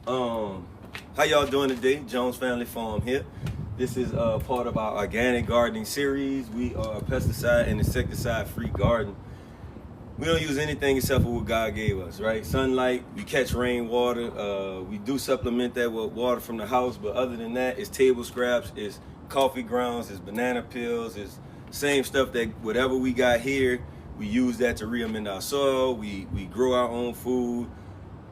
How y'all doing today? Jones Family Farm here. This is part of our organic gardening series. We are a pesticide and insecticide free garden. We don't use anything except for what God gave us, right? Sunlight, we catch rainwater, we do supplement that with water from the house, but other than that, it's table scraps, it's coffee grounds, it's banana peels, it's same stuff that whatever we got here, we use that to re-amend our soil, we grow our own food.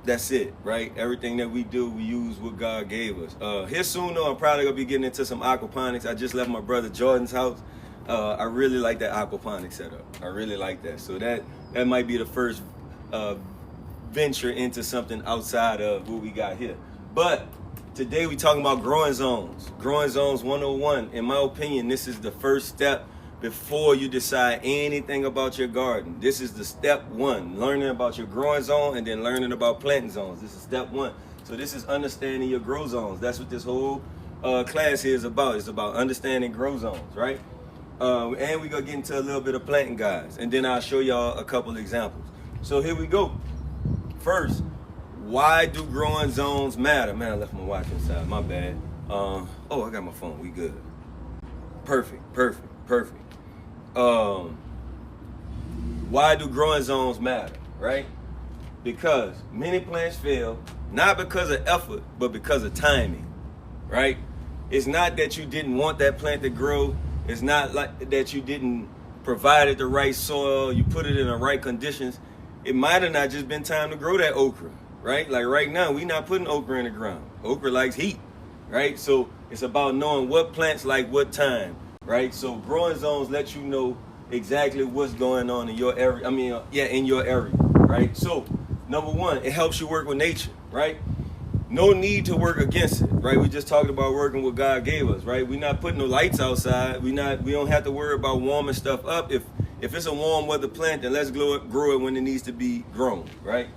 That's it, right? Everything that we do, we use what God gave us. Here soon though, I'm probably gonna be getting into some aquaponics. I just left my brother Jordan's house. I really like that aquaponics setup. I really like that. So that might be the first venture into something outside of what we got here. But today we talking about growing zones. Growing zones 101. In my opinion, this is the first step before you decide anything about your garden. This is the step one, learning about your growing zone and then learning about planting zones. This is step one. So this is understanding your grow zones. That's what this whole class here is about. It's about understanding grow zones, right? And we're gonna get into a little bit of planting guides, and then I'll show y'all a couple examples. So here we go. First, why do growing zones matter? Man, I left my watch inside, my bad. Oh, I got my phone, we good. Perfect. Why do growing zones matter, right? Because many plants fail, not because of effort, but because of timing, right? It's not that you didn't want that plant to grow. It's not like that you didn't provide it the right soil, you put it in the right conditions. It might have not just been time to grow that okra, right? Like right now, we not putting okra in the ground. Okra likes heat, right? So it's about knowing what plants like what time, right? So growing zones let you know exactly what's going on in your area. In your area, right? So number one, it helps you work with nature, right? No need to work against it, right? We just talked about working what God gave us, right? We're not putting no lights outside. We don't have to worry about warming stuff up. If it's a warm weather plant, then let's grow it when it needs to be grown, right?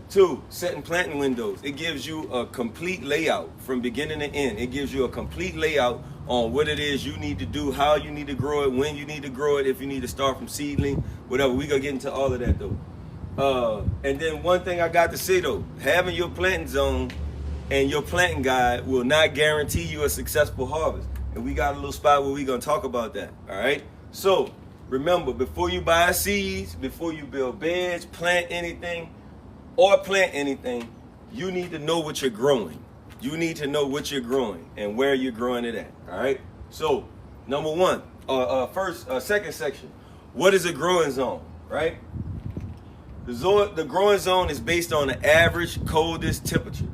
Two, setting planting windows. It gives you a complete layout from beginning to end. It gives you a complete layout on what it is you need to do, how you need to grow it, when you need to grow it, if you need to start from seedling, whatever. We're gonna get into all of that though. And then one thing I got to say though, having your planting zone and your planting guide will not guarantee you a successful harvest. And we got a little spot where we're gonna talk about that, all right? So remember, before you buy seeds, before you build beds, plant anything, you need to know what you're growing. You need to know what you're growing and where you're growing it at, all right? So number one, second section, what is a growing zone, right? The growing zone is based on the average coldest temperatures.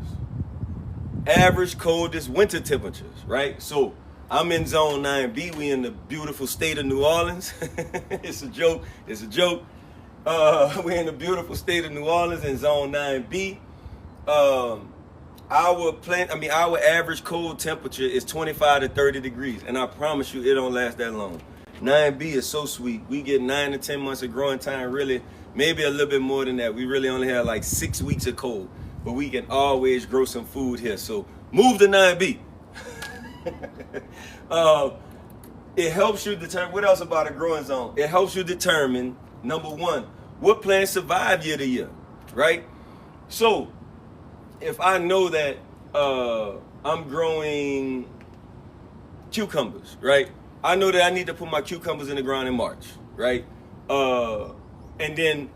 Average coldest winter temperatures, right? So I'm in zone 9B. We in the beautiful state of New Orleans. It's a joke. We're in the beautiful state of New Orleans in zone 9B. Our average cold temperature is 25 to 30 degrees, and I promise you it don't last that long. 9B is so sweet. We get 9 to 10 months of growing time, really, maybe a little bit more than that. We really only have like 6 weeks of cold. But we can always grow some food here. So move to 9B. It helps you determine, what else about a growing zone? It helps you determine, number one, what plants survive year to year, right? So if I know that I'm growing cucumbers, right? I know that I need to put my cucumbers in the ground in March, right? And then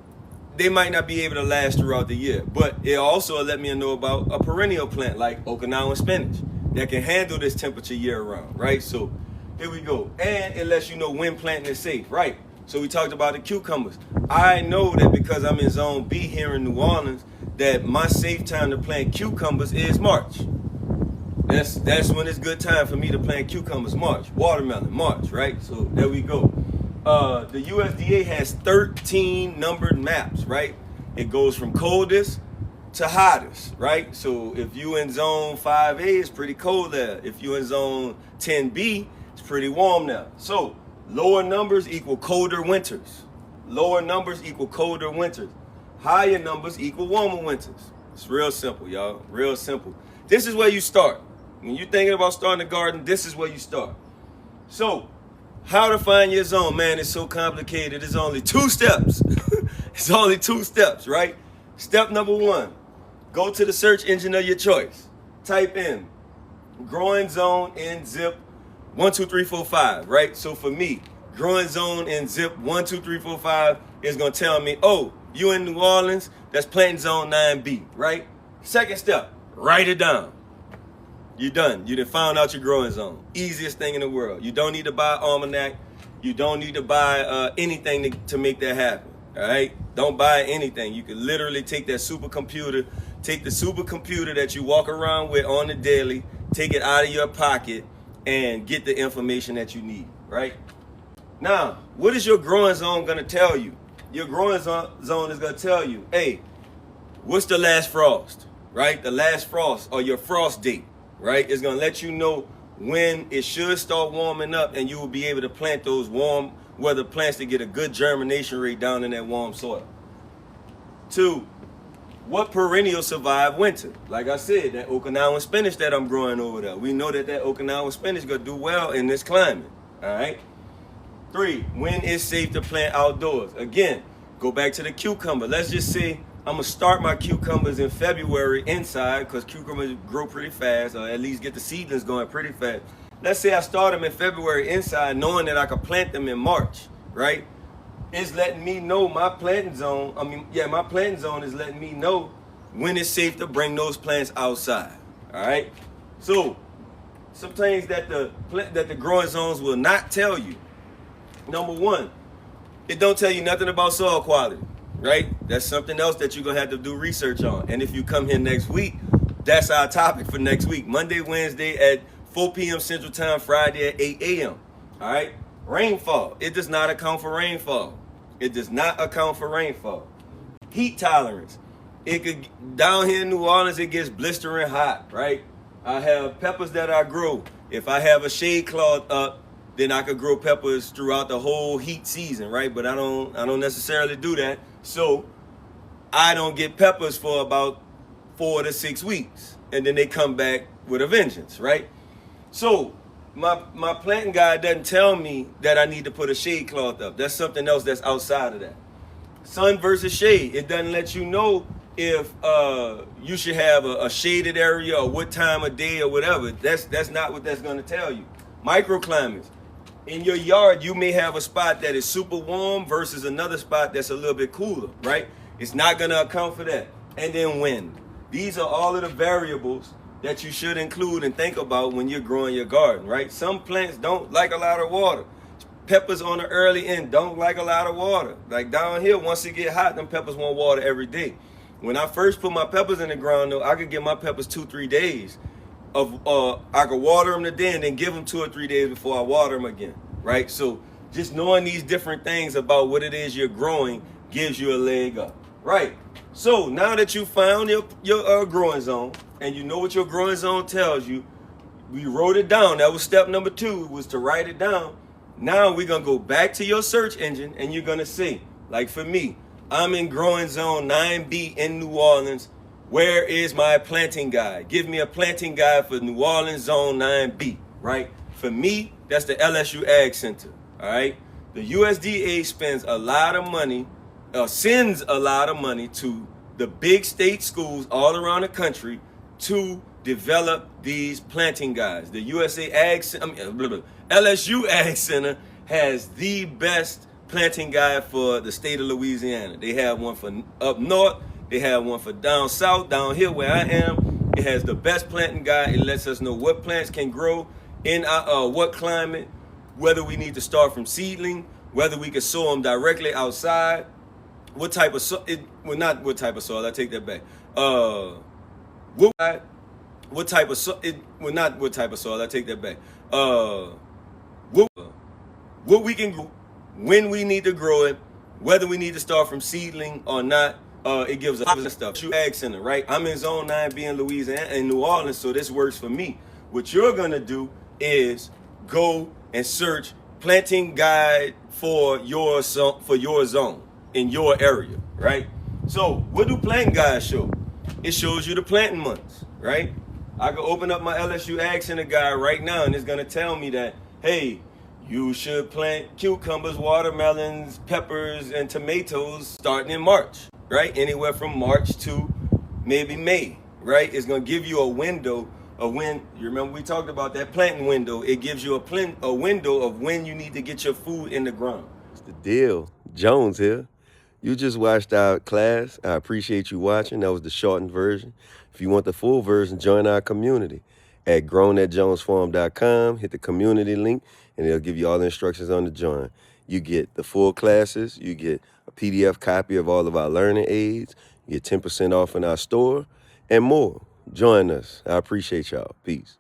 they might not be able to last throughout the year, but it also let me know about a perennial plant like Okinawan spinach that can handle this temperature year round, right? So here we go. And it lets you know when planting is safe, right? So we talked about the cucumbers. I know that because I'm in zone B here in New Orleans, that my safe time to plant cucumbers is March. That's when it's good time for me to plant cucumbers, March. Watermelon, March, right? So there we go. The USDA has 13 numbered maps, right? It goes from coldest to hottest, right? So if you in zone 5A, it's pretty cold there. If you in zone 10B, it's pretty warm there. So lower numbers equal colder winters. Lower numbers equal colder winters. Higher numbers equal warmer winters. It's real simple, y'all. Real simple. This is where you start. When you're thinking about starting a garden, this is where you start. So how to find your zone, man, it's so complicated. It's only 2 steps. It's only 2 steps, right? Step number 1, Go to the search engine of your choice. Type in growing zone in zip 12345, right? So for me, growing zone in zip 12345 is gonna tell me, oh, you in New Orleans, that's planting zone 9B, right? Second step, write it down. You're done. You done found out your growing zone. Easiest thing in the world. You don't need to buy almanac. You don't need to buy anything to make that happen. All right? Don't buy anything. You can literally take that supercomputer, take the supercomputer that you walk around with on the daily, take it out of your pocket, and get the information that you need, right? Now, what is your growing zone going to tell you? Your growing zone is going to tell you, hey, what's the last frost, right? The last frost or your frost date, right? It's going to let you know when it should start warming up, and you will be able to plant those warm weather plants to get a good germination rate down in that warm soil. 2, what perennials survive winter? Like I said, that Okinawan spinach that I'm growing over there. We know that Okinawan spinach is going to do well in this climate, all right? 3, when is safe to plant outdoors? Again, go back to the cucumber. Let's just say I'm going to start my cucumbers in February inside, because cucumbers grow pretty fast, or at least get the seedlings going pretty fast. Let's say I start them in February inside, knowing that I can plant them in March, right? It's letting me know my planting zone. My planting zone is letting me know when it's safe to bring those plants outside, all right? So, some things that the growing zones will not tell you. Number 1, it don't tell you nothing about soil quality. Right? That's something else that you're going to have to do research on. And if you come here next week, that's our topic for next week. Monday, Wednesday at 4 p.m. Central Time, Friday at 8 a.m. All right? Rainfall. It does not account for rainfall. It does not account for rainfall. Heat tolerance. Down here in New Orleans, it gets blistering hot, right? I have peppers that I grow. If I have a shade cloth up, then I could grow peppers throughout the whole heat season, right? But I don't necessarily do that. So I don't get peppers for about 4 to 6 weeks. And then they come back with a vengeance, right? So my planting guide doesn't tell me that I need to put a shade cloth up. That's something else that's outside of that. Sun versus shade. It doesn't let you know if you should have a shaded area or what time of day or whatever. That's not what that's going to tell you. Microclimates. In your yard, you may have a spot that is super warm versus another spot that's a little bit cooler, right? It's not going to account for that. And then wind. These are all of the variables that you should include and think about when you're growing your garden, right? Some plants don't like a lot of water. Peppers on the early end don't like a lot of water. Like down here, once it get hot, them peppers want water every day. When I first put my peppers in the ground, though, I could give my peppers 2-3 days. I could water them today and then give them 2 or 3 days before I water them again, right? So just knowing these different things about what it is you're growing gives you a leg up, right? So now that you found your growing zone and you know what your growing zone tells you, we wrote it down. That was step number 2, was to write it down. Now we're going to go back to your search engine and you're going to see, like for me, I'm in growing zone 9B in New Orleans. Where is my planting guide? Give me a planting guide for New Orleans Zone 9B, right? For me, that's the LSU Ag Center, all right? The USDA spends a lot of money, sends a lot of money to the big state schools all around the country to develop these planting guides. The LSU Ag Center has the best planting guide for the state of Louisiana. They have one for up north. They have one for down south, down here where I am. It has the best planting guide. It lets us know what plants can grow in what climate, whether we need to start from seedling, whether we can sow them directly outside, what type of soil, not what type of soil, I take that back. What type of soil, not what type of soil, I take that back. What we can grow, when we need to grow it, whether we need to start from seedling or not. It gives us other stuff. Ag Center, right? I'm in Zone 9B in Louisiana and New Orleans, so this works for me. What you're gonna do is go and search planting guide for your zone in your area, right? So what do planting guides show? It shows you the planting months, right? I can open up my LSU Ag Center guide right now, and it's gonna tell me that, hey, you should plant cucumbers, watermelons, peppers, and tomatoes starting in March. Right? Anywhere from March to maybe May, right? It's gonna give you a window of when, you remember we talked about that planting window. It gives you a window of when you need to get your food in the ground. It's the deal. Jones here. You just watched our class. I appreciate you watching. That was the shortened version. If you want the full version, join our community at grown@jonesfarm.com. Hit the community link, and it'll give you all the instructions on the join. You get the full classes. You get a PDF copy of all of our learning aids. You get 10% off in our store and more. Join us. I appreciate y'all. Peace.